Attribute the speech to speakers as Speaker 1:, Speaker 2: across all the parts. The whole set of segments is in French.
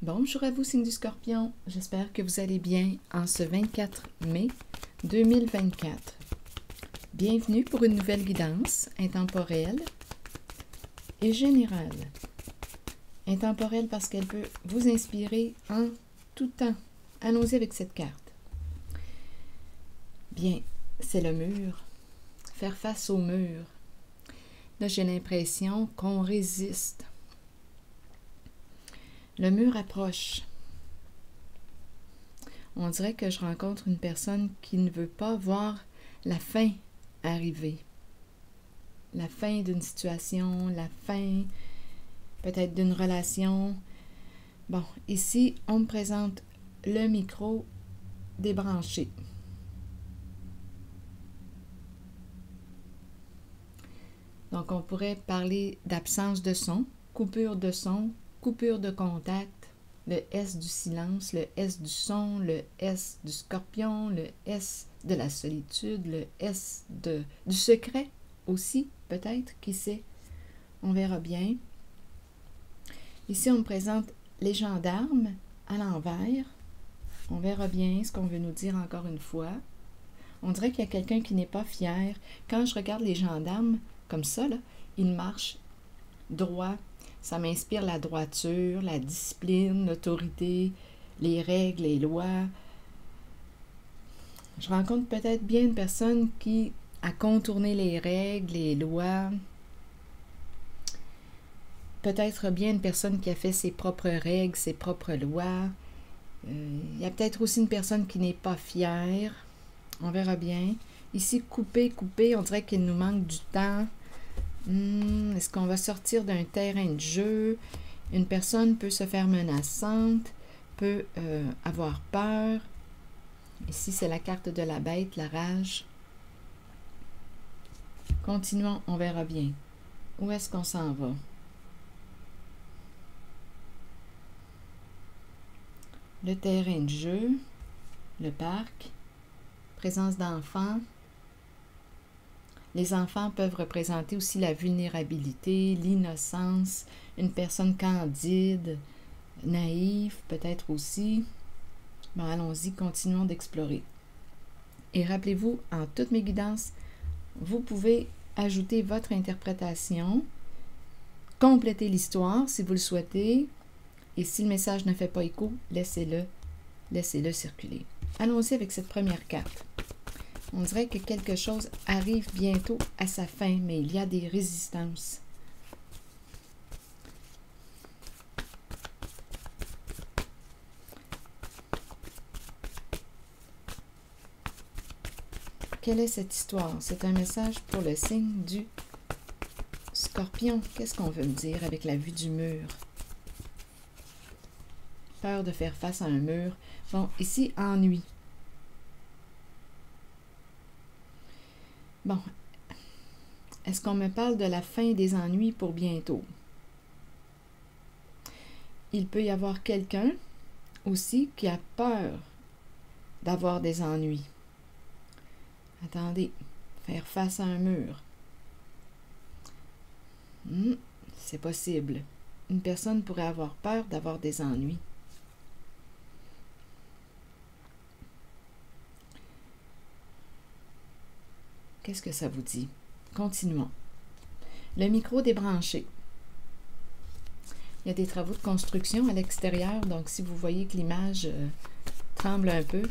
Speaker 1: Bonjour à vous, signe du Scorpion. J'espère que vous allez bien en ce 24 mai 2024. Bienvenue pour une nouvelle guidance intemporelle et générale. Intemporelle parce qu'elle peut vous inspirer en tout temps. Allons-y avec cette carte. Bien, c'est le mur. Faire face au mur. Là, j'ai l'impression qu'on résiste. Le mur approche. On dirait que je rencontre une personne qui ne veut pas voir la fin arriver. La fin d'une situation, la fin peut-être d'une relation. Bon, ici, on me présente le micro débranché. Donc, on pourrait parler d'absence de son, coupure de contact, le S du silence, le S du son, le S du scorpion, le S de la solitude, le S du secret aussi, peut-être, qui sait. On verra bien. Ici, on me présente les gendarmes à l'envers. On verra bien ce qu'on veut nous dire encore une fois. On dirait qu'il y a quelqu'un qui n'est pas fier. Quand je regarde les gendarmes comme ça, là, ils marchent droit. Ça m'inspire la droiture, la discipline, l'autorité, les règles, les lois. Je rencontre peut-être bien une personne qui a contourné les règles, les lois. Peut-être bien une personne qui a fait ses propres règles, ses propres lois. Il y a peut-être aussi une personne qui n'est pas fière. On verra bien. Ici, couper, on dirait qu'il nous manque du temps. Est-ce qu'on va sortir d'un terrain de jeu? Une personne peut se faire menaçante, peut avoir peur. Ici, c'est la carte de la bête, la rage. Continuons, on verra bien. Où est-ce qu'on s'en va? Le terrain de jeu, le parc, présence d'enfants. Les enfants peuvent représenter aussi la vulnérabilité, l'innocence, une personne candide, naïve peut-être aussi. Bon, allons-y, continuons d'explorer. Et rappelez-vous, en toutes mes guidances, vous pouvez ajouter votre interprétation, compléter l'histoire si vous le souhaitez, et si le message ne fait pas écho, laissez-le circuler. Allons-y avec cette première carte. On dirait que quelque chose arrive bientôt à sa fin, mais il y a des résistances. Quelle est cette histoire? C'est un message pour le signe du Scorpion. Qu'est-ce qu'on veut me dire avec la vue du mur? Peur de faire face à un mur. Bon, ici, ennui. Bon, est-ce qu'on me parle de la fin des ennuis pour bientôt? Il peut y avoir quelqu'un aussi qui a peur d'avoir des ennuis. Attendez, faire face à un mur. C'est possible. Une personne pourrait avoir peur d'avoir des ennuis. Qu'est-ce que ça vous dit? Continuons. Le micro débranché. Il y a des travaux de construction à l'extérieur, donc si vous voyez que l'image tremble un peu,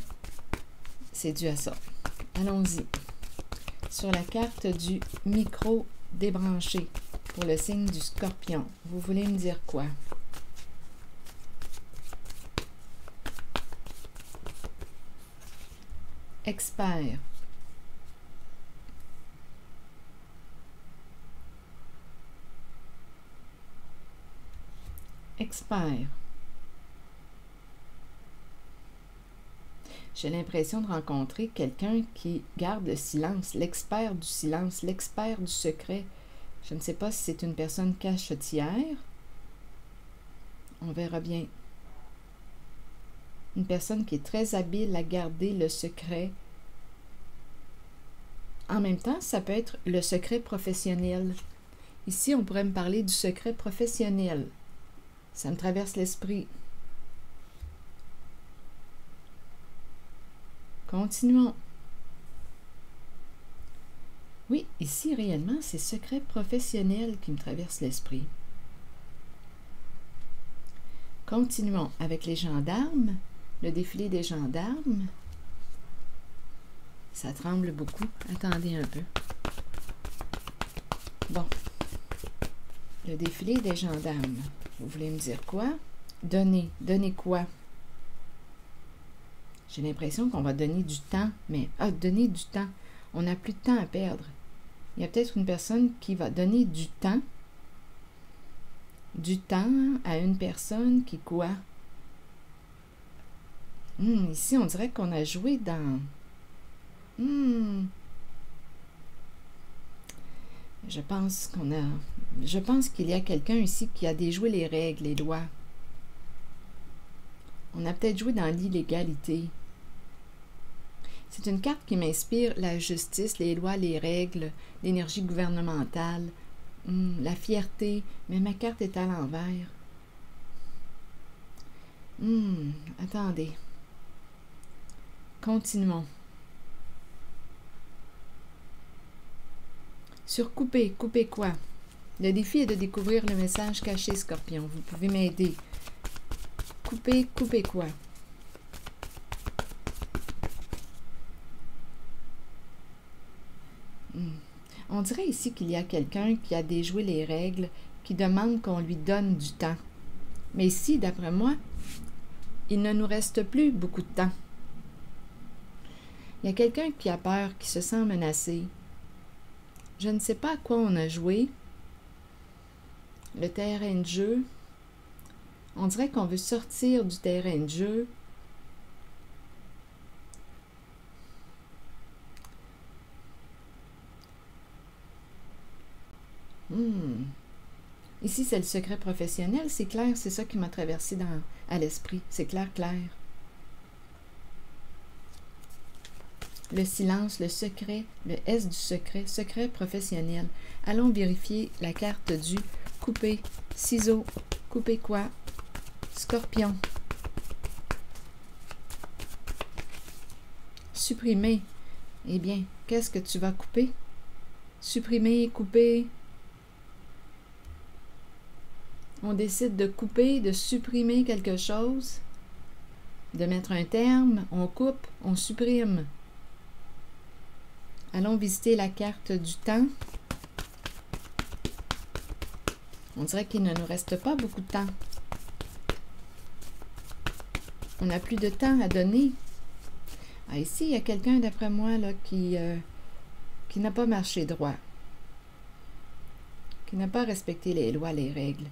Speaker 1: c'est dû à ça. Allons-y. Sur la carte du micro débranché pour le signe du Scorpion, vous voulez me dire quoi? Expert. Expert. J'ai l'impression de rencontrer quelqu'un qui garde le silence, l'expert du silence, l'expert du secret. Je ne sais pas si c'est une personne cachetière. On verra bien. Une personne qui est très habile à garder le secret. En même temps, ça peut être le secret professionnel. Ici, on pourrait me parler du secret professionnel. Ça me traverse l'esprit. Continuons. Oui, ici, réellement, c'est secret professionnel qui me traverse l'esprit. Continuons avec les gendarmes, le défilé des gendarmes. Ça tremble beaucoup. Attendez un peu. Bon. Le défilé des gendarmes. Vous voulez me dire quoi? Donner. Donner quoi? J'ai l'impression qu'on va donner du temps, mais... Ah, donner du temps. On n'a plus de temps à perdre. Il y a peut-être une personne qui va donner du temps à une personne qui quoi? Ici, on dirait qu'on a joué dans... Je pense qu'il y a quelqu'un ici qui a déjoué les règles, les lois. On a peut-être joué dans l'illégalité. C'est une carte qui m'inspire la justice, les lois, les règles, l'énergie gouvernementale, la fierté, mais ma carte est à l'envers. Attendez. Continuons. Sur couper, couper quoi? Le défi est de découvrir le message caché, Scorpion. Vous pouvez m'aider. Couper, couper quoi? On dirait ici qu'il y a quelqu'un qui a déjoué les règles, qui demande qu'on lui donne du temps. Mais ici, d'après moi, il ne nous reste plus beaucoup de temps. Il y a quelqu'un qui a peur, qui se sent menacé. Je ne sais pas à quoi on a joué. Le terrain de jeu. On dirait qu'on veut sortir du terrain de jeu. Ici, c'est le secret professionnel. C'est clair, c'est ça qui m'a traversé à l'esprit. C'est clair, clair. Le silence, le secret, le S du secret, secret professionnel. Allons vérifier la carte du couper, ciseaux, couper quoi? Scorpion. Supprimer. Eh bien, qu'est-ce que tu vas couper? Supprimer, couper. On décide de couper, de supprimer quelque chose, de mettre un terme, on coupe, on supprime. Allons visiter la carte du temps. On dirait qu'il ne nous reste pas beaucoup de temps. On n'a plus de temps à donner. Ah, ici, il y a quelqu'un, d'après moi, là, qui n'a pas marché droit. Qui n'a pas respecté les lois, les règles.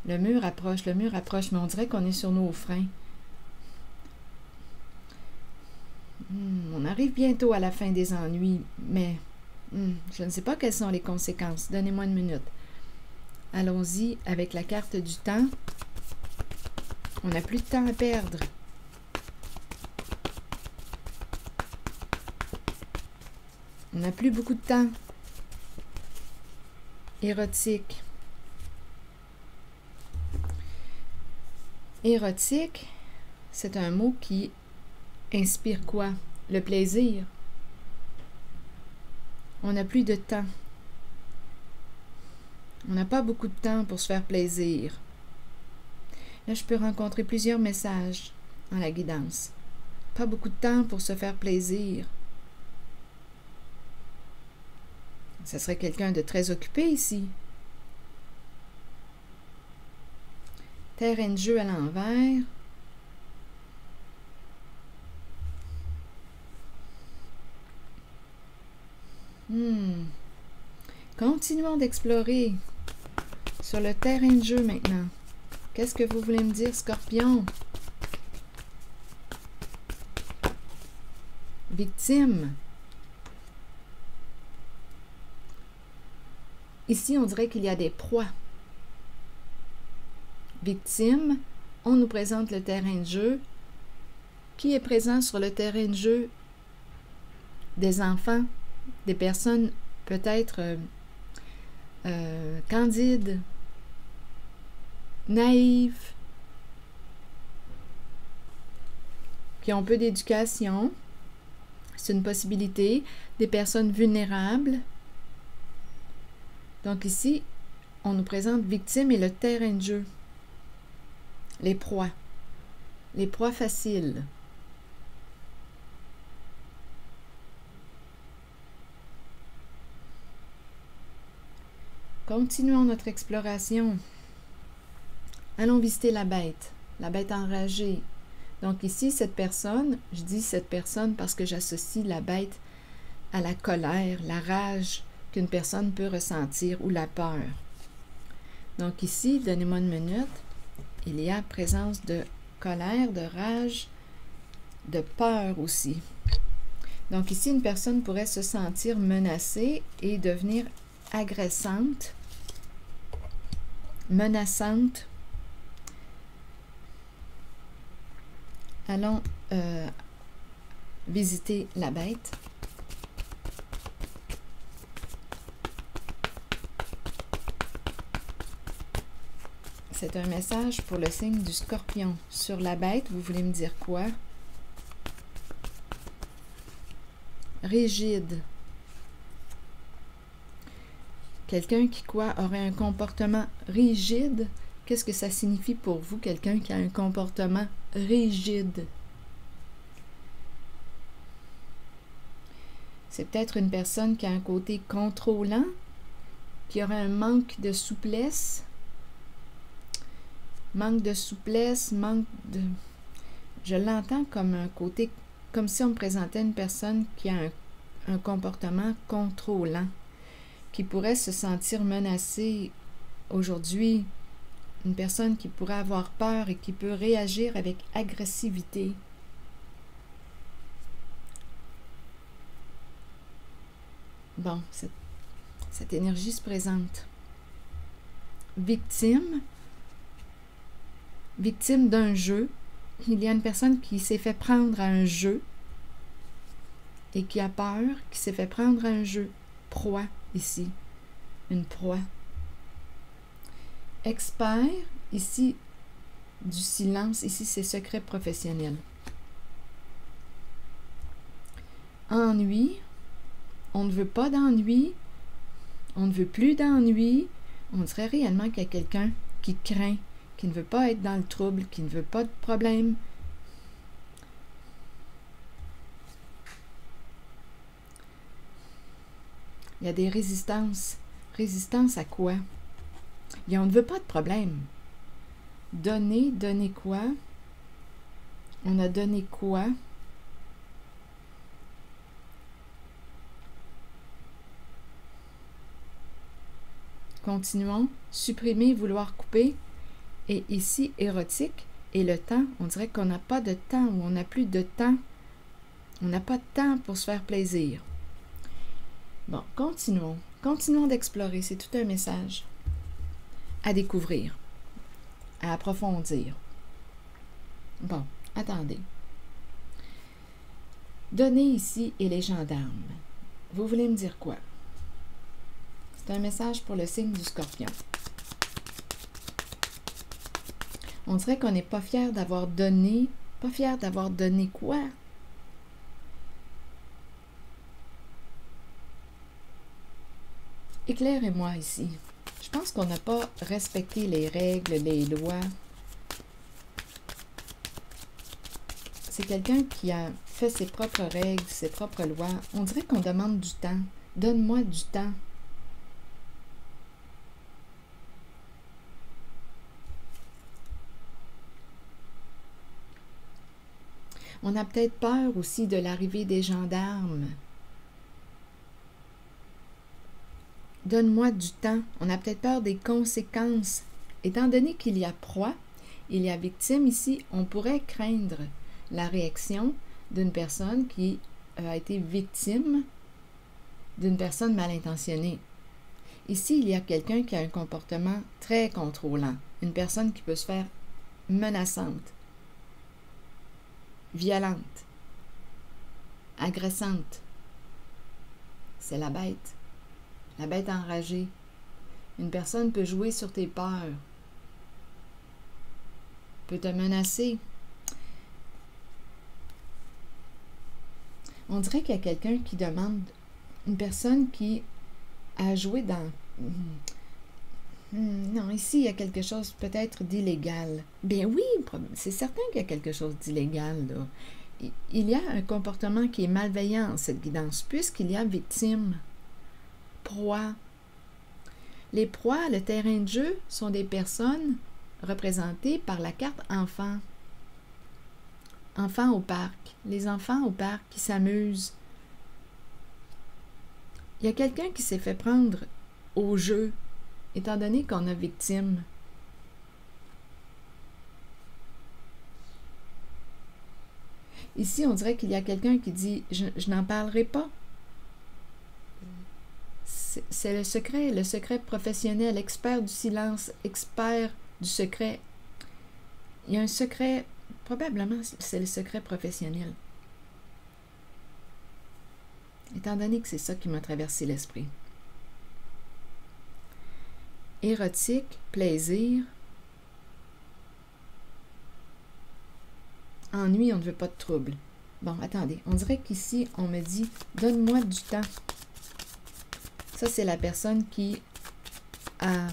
Speaker 1: Le mur approche, mais on dirait qu'on est sur nos freins. On arrive bientôt à la fin des ennuis, mais je ne sais pas quelles sont les conséquences. Donnez-moi une minute. Allons-y avec la carte du temps. On n'a plus de temps à perdre. On n'a plus beaucoup de temps. Érotique. Érotique, c'est un mot qui inspire quoi? Le plaisir. On n'a plus de temps. On n'a pas beaucoup de temps pour se faire plaisir. Là, je peux rencontrer plusieurs messages dans la guidance. Pas beaucoup de temps pour se faire plaisir. Ce serait quelqu'un de très occupé ici. Terrain de jeu à l'envers. Continuons d'explorer sur le terrain de jeu maintenant. Qu'est-ce que vous voulez me dire, Scorpion? Victime. Ici, on dirait qu'il y a des proies. Victime, on nous présente le terrain de jeu. Qui est présent sur le terrain de jeu? Des enfants, des personnes peut-être candides, naïves, qui ont peu d'éducation. C'est une possibilité. Des personnes vulnérables. Donc ici, on nous présente victime et le terrain de jeu. Les proies. Les proies faciles. Continuons notre exploration. Allons visiter la bête enragée. Donc ici, cette personne, je dis cette personne parce que j'associe la bête à la colère, la rage qu'une personne peut ressentir ou la peur. Donc ici, donnez-moi une minute, il y a présence de colère, de rage, de peur aussi. Donc ici, une personne pourrait se sentir menacée et devenir agressante, menaçante. Allons visiter la bête. C'est un message pour le signe du Scorpion. Sur la bête, vous voulez me dire quoi? Rigide. Quelqu'un qui aurait un comportement rigide? Qu'est-ce que ça signifie pour vous, quelqu'un qui a un comportement rigide? C'est peut-être une personne qui a un côté contrôlant, qui aurait un manque de souplesse. Manque de souplesse, manque de... Je l'entends comme un côté, comme si on me présentait une personne qui a un comportement contrôlant, qui pourrait se sentir menacée aujourd'hui, une personne qui pourrait avoir peur et qui peut réagir avec agressivité. Bon, cette énergie se présente. Victime d'un jeu. Il y a une personne qui s'est fait prendre à un jeu et qui a peur, qui s'est fait prendre à un jeu. Proie, ici. Une proie. Expert, ici, du silence. Ici, c'est secret professionnel. Ennui. On ne veut pas d'ennui. On ne veut plus d'ennui. On dirait réellement qu'il y a quelqu'un qui craint, qui ne veut pas être dans le trouble, qui ne veut pas de problème. Il y a des résistances. Résistance à quoi? On ne veut pas de problème. Donner quoi? On a donné quoi? Continuons. Supprimer, vouloir couper. Et ici, érotique. Et le temps, on dirait qu'on n'a pas de temps ou on n'a plus de temps. On n'a pas de temps pour se faire plaisir. Bon, continuons. Continuons d'explorer. C'est tout un message à découvrir, à approfondir. Bon, attendez. Donner ici et les gendarmes. Vous voulez me dire quoi? C'est un message pour le signe du Scorpion. On dirait qu'on n'est pas fier d'avoir donné. Pas fier d'avoir donné quoi? Éclairez-moi ici. Je pense qu'on n'a pas respecté les règles, les lois. C'est quelqu'un qui a fait ses propres règles, ses propres lois. On dirait qu'on demande du temps. Donne-moi du temps. On a peut-être peur aussi de l'arrivée des gendarmes. Donne-moi du temps. On a peut-être peur des conséquences. Étant donné qu'il y a proie, il y a victime ici, on pourrait craindre la réaction d'une personne qui a été victime d'une personne mal intentionnée. Ici, il y a quelqu'un qui a un comportement très contrôlant. Une personne qui peut se faire menaçante, violente, agressante. C'est la bête enragée. Une personne peut jouer sur tes peurs, peut te menacer. On dirait qu'il y a quelqu'un qui demande, une personne qui a joué dans... Non, ici, il y a quelque chose peut-être d'illégal. Bien oui, c'est certain qu'il y a quelque chose d'illégal, là. Il y a un comportement qui est malveillant en cette guidance, puisqu'il y a victime, proie. Les proies, le terrain de jeu, sont des personnes représentées par la carte enfant. Enfants au parc. Les enfants au parc qui s'amusent. Il y a quelqu'un qui s'est fait prendre au jeu, étant donné qu'on a victime. Ici, on dirait qu'il y a quelqu'un qui dit « je n'en parlerai pas ». C'est le secret professionnel, expert du silence, expert du secret. Il y a un secret, probablement c'est le secret professionnel. Étant donné que c'est ça qui m'a traversé l'esprit. Érotique, plaisir. Ennui, on ne veut pas de trouble. Bon, attendez, on dirait qu'ici, on me dit « donne-moi du temps ». Ça, c'est la personne qui a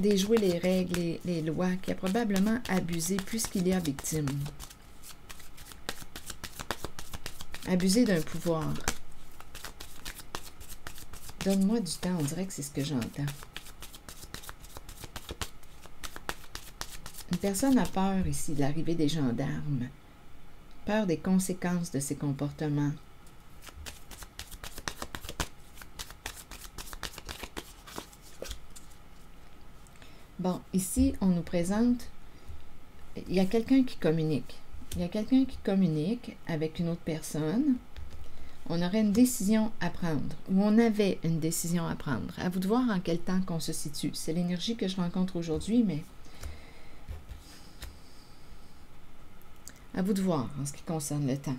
Speaker 1: déjoué les règles, les lois, qui a probablement abusé puisqu'il y a victime. Abusé d'un pouvoir. Donne-moi du temps, on dirait que c'est ce que j'entends. Une personne a peur ici de l'arrivée des gendarmes. Peur des conséquences de ses comportements. Bon, ici, on nous présente, il y a quelqu'un qui communique. Il y a quelqu'un qui communique avec une autre personne. On aurait une décision à prendre, ou on avait une décision à prendre. À vous de voir en quel temps qu'on se situe. C'est l'énergie que je rencontre aujourd'hui, mais à vous de voir en ce qui concerne le temps.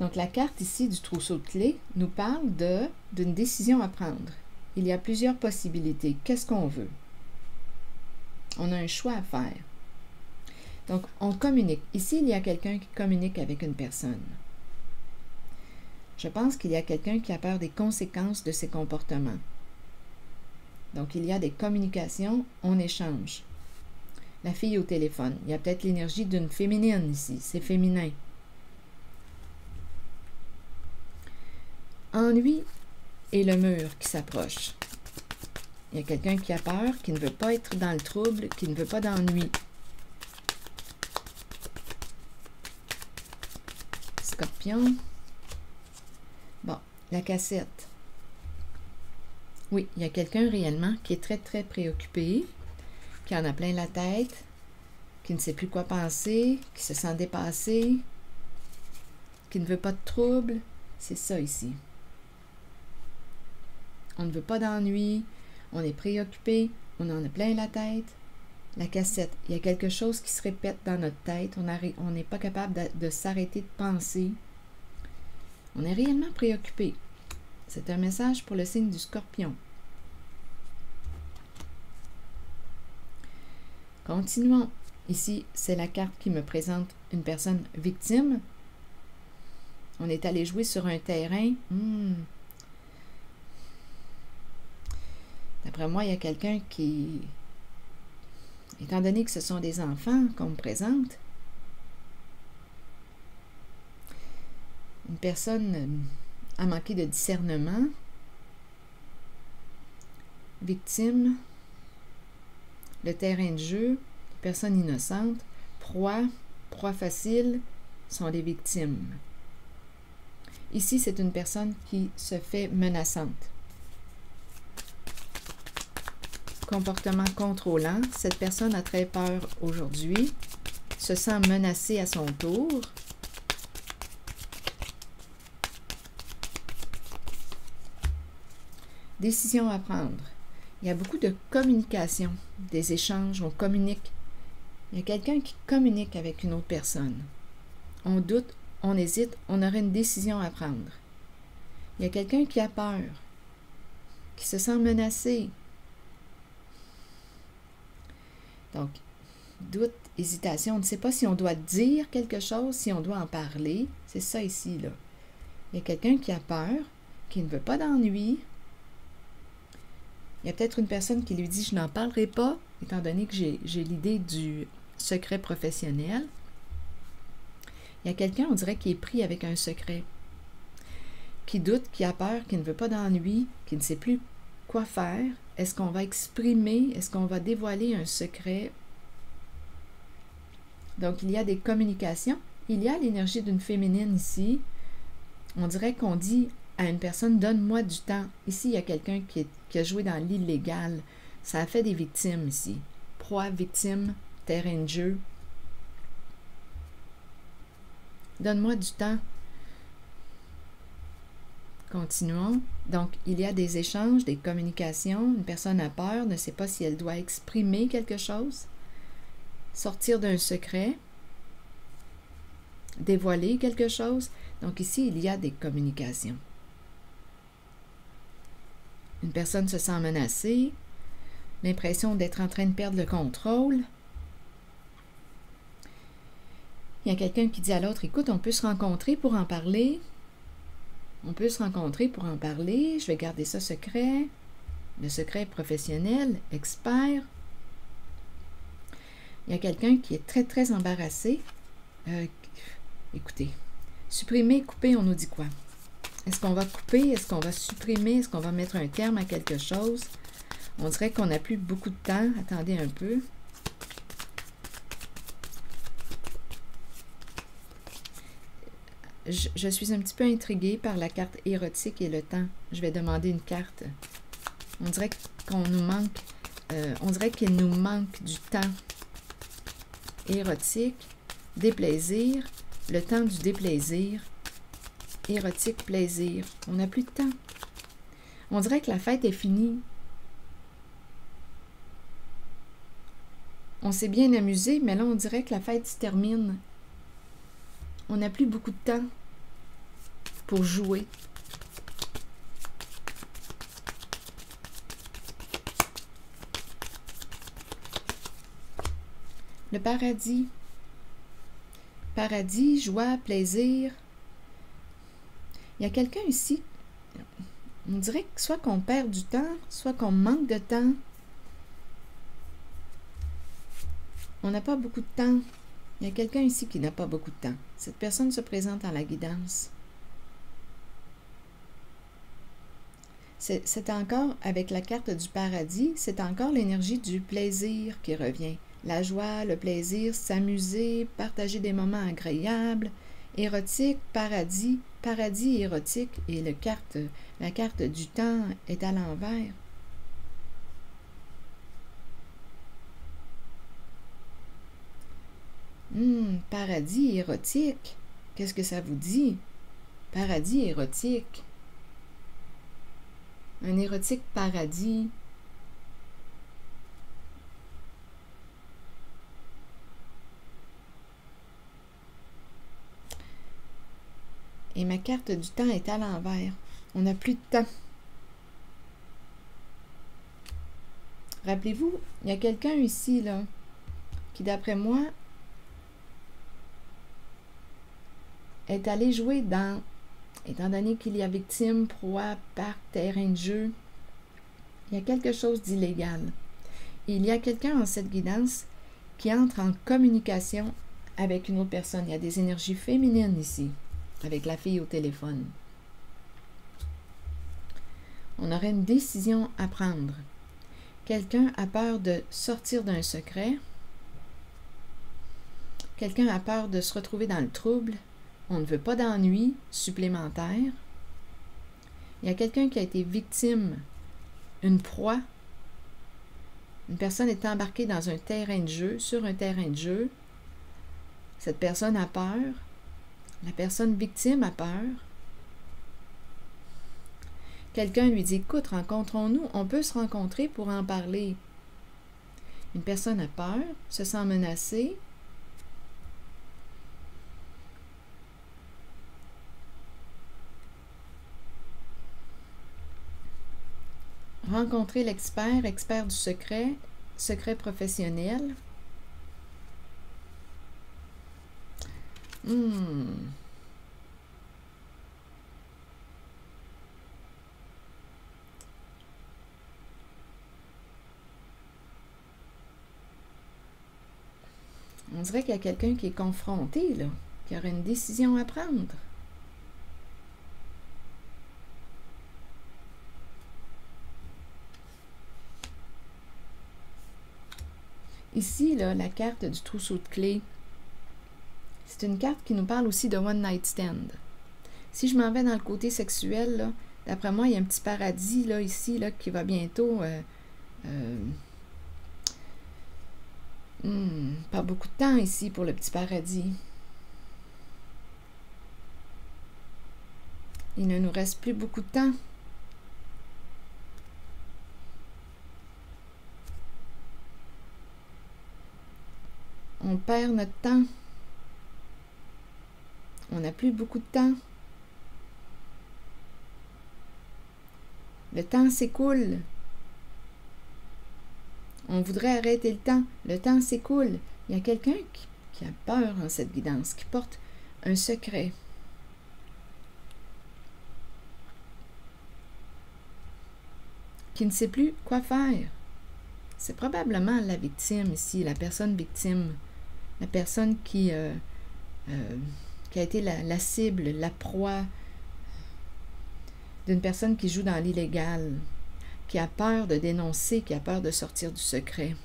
Speaker 1: Donc, la carte ici du trousseau de clés nous parle d'une décision à prendre. Il y a plusieurs possibilités. Qu'est-ce qu'on veut? On a un choix à faire. Donc, on communique. Ici, il y a quelqu'un qui communique avec une personne. Je pense qu'il y a quelqu'un qui a peur des conséquences de ses comportements. Donc, il y a des communications, on échange. La fille au téléphone. Il y a peut-être l'énergie d'une féminine ici. C'est féminin. Ennui et le mur qui s'approche. Il y a quelqu'un qui a peur, qui ne veut pas être dans le trouble, qui ne veut pas d'ennui. Scorpion. Bon, la cassette. Oui, il y a quelqu'un réellement qui est très, très préoccupé, qui en a plein la tête, qui ne sait plus quoi penser, qui se sent dépassé, qui ne veut pas de trouble. C'est ça ici. On ne veut pas d'ennui, on est préoccupé, on en a plein la tête. La cassette, il y a quelque chose qui se répète dans notre tête, on n'est pas capable de s'arrêter de penser. On est réellement préoccupé. C'est un message pour le signe du Scorpion. Continuons. Ici, c'est la carte qui me présente une personne victime. On est allé jouer sur un terrain. D'après moi, il y a quelqu'un qui, étant donné que ce sont des enfants qu'on me présente, une personne a manqué de discernement, victime, le terrain de jeu, personne innocente, proie facile, sont les victimes. Ici, c'est une personne qui se fait menaçante. Comportement contrôlant. Cette personne a très peur aujourd'hui, se sent menacée à son tour. Décision à prendre. Il y a beaucoup de communication, des échanges, on communique. Il y a quelqu'un qui communique avec une autre personne. On doute, on hésite, on aurait une décision à prendre. Il y a quelqu'un qui a peur, qui se sent menacé. Donc, doute, hésitation. On ne sait pas si on doit dire quelque chose, si on doit en parler. C'est ça ici, là. Il y a quelqu'un qui a peur, qui ne veut pas d'ennui. Il y a peut-être une personne qui lui dit « je n'en parlerai pas », étant donné que j'ai l'idée du secret professionnel. Il y a quelqu'un, on dirait, qui est pris avec un secret, qui doute, qui a peur, qui ne veut pas d'ennui, qui ne sait plus quoi faire. Est-ce qu'on va exprimer, est-ce qu'on va dévoiler un secret? Donc, il y a des communications. Il y a l'énergie d'une féminine ici. On dirait qu'on dit à une personne, donne-moi du temps. Ici, il y a quelqu'un qui a joué dans l'illégal. Ça a fait des victimes ici. Proie, victime, terrain de jeu. Donne-moi du temps. Continuons. Donc, il y a des échanges, des communications. Une personne a peur, ne sait pas si elle doit exprimer quelque chose, sortir d'un secret, dévoiler quelque chose. Donc ici, il y a des communications. Une personne se sent menacée, l'impression d'être en train de perdre le contrôle. Il y a quelqu'un qui dit à l'autre, écoute, on peut se rencontrer pour en parler. On peut se rencontrer pour en parler. Je vais garder ça secret. Le secret professionnel, expert. Il y a quelqu'un qui est très, très embarrassé. Écoutez, supprimer, couper, on nous dit quoi? Est-ce qu'on va couper? Est-ce qu'on va supprimer? Est-ce qu'on va mettre un terme à quelque chose? On dirait qu'on n'a plus beaucoup de temps. Attendez un peu. Je suis un petit peu intriguée par la carte érotique et le temps. Je vais demander une carte. On dirait qu'on nous manque, on dirait qu'il nous manque du temps. Érotique, déplaisir, le temps du déplaisir, érotique, plaisir. On n'a plus de temps. On dirait que la fête est finie. On s'est bien amusé, mais là, on dirait que la fête se termine. On n'a plus beaucoup de temps pour jouer. Le paradis. Paradis, joie, plaisir. Il y a quelqu'un ici, on dirait que soit qu'on perd du temps, soit qu'on manque de temps. On n'a pas beaucoup de temps. Il y a quelqu'un ici qui n'a pas beaucoup de temps. Cette personne se présente en la guidance. C'est encore, avec la carte du paradis, c'est encore l'énergie du plaisir qui revient. La joie, le plaisir, s'amuser, partager des moments agréables, érotique, paradis, paradis érotique, et la carte du temps est à l'envers. Paradis érotique. Qu'est-ce que ça vous dit? Paradis érotique. Un érotique paradis. Et ma carte du temps est à l'envers. On n'a plus de temps. Rappelez-vous, il y a quelqu'un ici, là, qui, d'après moi, est allé jouer dans, étant donné qu'il y a victime, proie, parc, terrain de jeu, il y a quelque chose d'illégal. Et il y a quelqu'un en cette guidance qui entre en communication avec une autre personne. Il y a des énergies féminines ici, avec la fille au téléphone. On aurait une décision à prendre. Quelqu'un a peur de sortir d'un secret. Quelqu'un a peur de se retrouver dans le trouble. On ne veut pas d'ennui supplémentaire. Il y a quelqu'un qui a été victime, une proie. Une personne est embarquée dans un terrain de jeu, sur un terrain de jeu. Cette personne a peur. La personne victime a peur. Quelqu'un lui dit, écoute, rencontrons-nous, on peut se rencontrer pour en parler. Une personne a peur, se sent menacée. Rencontrer l'expert, expert du secret, secret professionnel. Hmm. On dirait qu'il y a quelqu'un qui est confronté, là, qui aurait une décision à prendre. Ici, là, la carte du trousseau de clés, c'est une carte qui nous parle aussi de One Night Stand. Si je m'en vais dans le côté sexuel, d'après moi, il y a un petit paradis là, ici là, qui va bientôt... pas beaucoup de temps ici pour le petit paradis. Il ne nous reste plus beaucoup de temps. On perd notre temps. On n'a plus beaucoup de temps. Le temps s'écoule. On voudrait arrêter le temps. Le temps s'écoule. Il y a quelqu'un qui a peur en cette guidance, qui porte un secret. Qui ne sait plus quoi faire. C'est probablement la victime ici, la personne victime. La personne qui a été la cible, la proie d'une personne qui joue dans l'illégal, qui a peur de dénoncer, qui a peur de sortir du secret.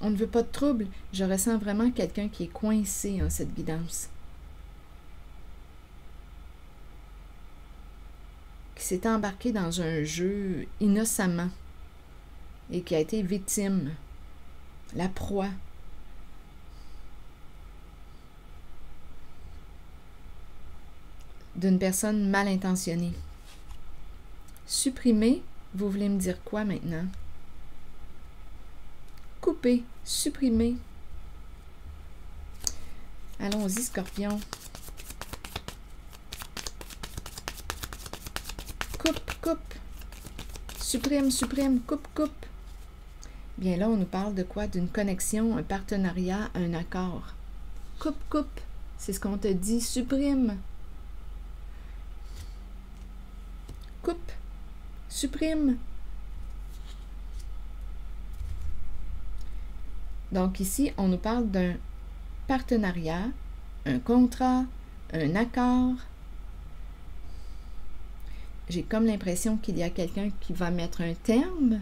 Speaker 1: On ne veut pas de trouble. Je ressens vraiment quelqu'un qui est coincé en cette guidance. Qui s'est embarqué dans un jeu innocemment et qui a été victime, la proie. D'une personne mal intentionnée. Supprimer, vous voulez me dire quoi maintenant? Couper, supprimer. Allons-y, Scorpion. Coupe, coupe. Supprime, supprime, coupe, coupe. Bien là, on nous parle de quoi? D'une connexion, un partenariat, un accord. Coupe, coupe. C'est ce qu'on te dit. Supprime. Coupe. Supprime. Donc ici, on nous parle d'un partenariat, un contrat, un accord. J'ai comme l'impression qu'il y a quelqu'un qui va mettre un terme,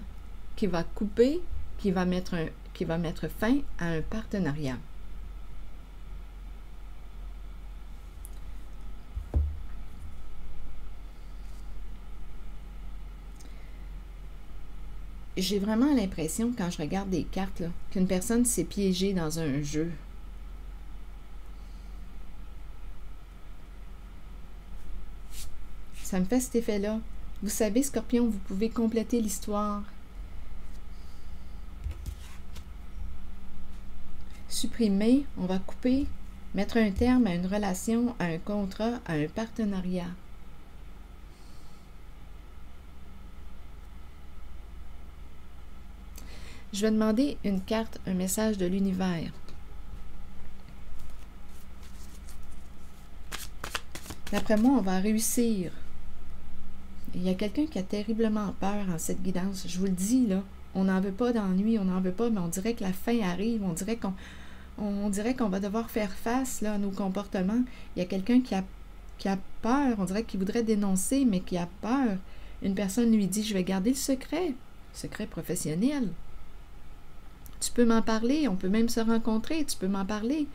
Speaker 1: qui va couper, qui va mettre fin à un partenariat. J'ai vraiment l'impression, quand je regarde des cartes, qu'une personne s'est piégée dans un jeu. Ça me fait cet effet-là. Vous savez, Scorpion, vous pouvez compléter l'histoire. Supprimer, on va couper, mettre un terme à une relation, à un contrat, à un partenariat. Je vais demander une carte, un message de l'univers. D'après moi, on va réussir. Il y a quelqu'un qui a terriblement peur en cette guidance. Je vous le dis, là, on n'en veut pas d'ennui, on n'en veut pas, mais on dirait que la fin arrive, on dirait qu'on va devoir faire face là, à nos comportements. Il y a quelqu'un qui a peur, on dirait qu'il voudrait dénoncer, mais qui a peur. Une personne lui dit, je vais garder le secret professionnel. Tu peux m'en parler, on peut même se rencontrer, tu peux m'en parler.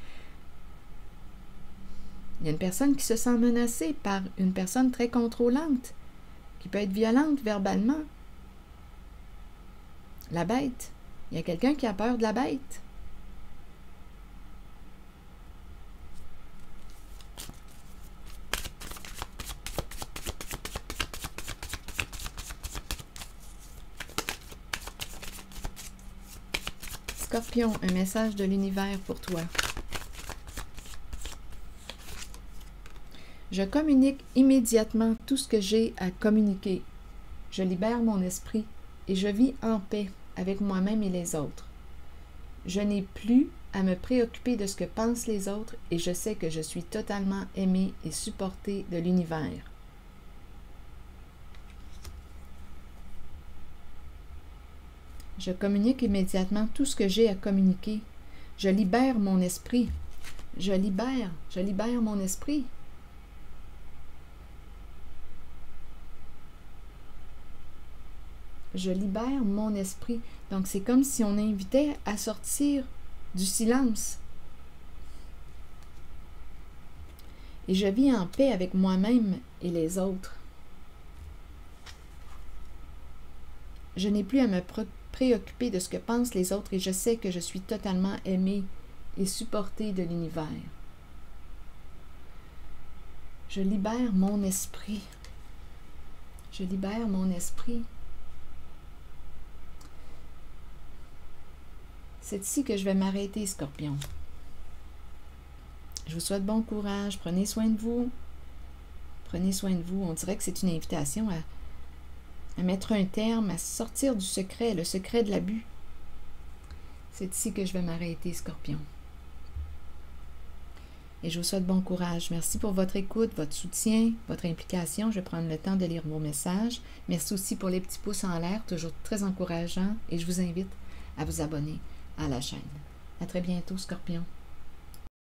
Speaker 1: Il y a une personne qui se sent menacée par une personne très contrôlante, qui peut être violente verbalement. La bête. Il y a quelqu'un qui a peur de la bête. Scorpion, un message de l'univers pour toi. Je communique immédiatement tout ce que j'ai à communiquer. Je libère mon esprit et je vis en paix avec moi-même et les autres. Je n'ai plus à me préoccuper de ce que pensent les autres et je sais que je suis totalement aimée et supportée de l'univers. Je communique immédiatement tout ce que j'ai à communiquer. Je libère mon esprit. Je libère mon esprit. Je libère mon esprit. Donc, c'est comme si on invitait à sortir du silence. Et je vis en paix avec moi-même et les autres. Je n'ai plus à me préoccuper de ce que pensent les autres et je sais que je suis totalement aimée et supportée de l'univers. Je libère mon esprit. Je libère mon esprit. C'est ici que je vais m'arrêter, Scorpion. Je vous souhaite bon courage. Prenez soin de vous. Prenez soin de vous. On dirait que c'est une invitation à mettre un terme, à sortir du secret, le secret de l'abus. C'est ici que je vais m'arrêter, Scorpion. Et je vous souhaite bon courage. Merci pour votre écoute, votre soutien, votre implication. Je vais prendre le temps de lire vos messages. Merci aussi pour les petits pouces en l'air, toujours très encourageants. Et je vous invite à vous abonner à la chaîne. À très bientôt, Scorpion.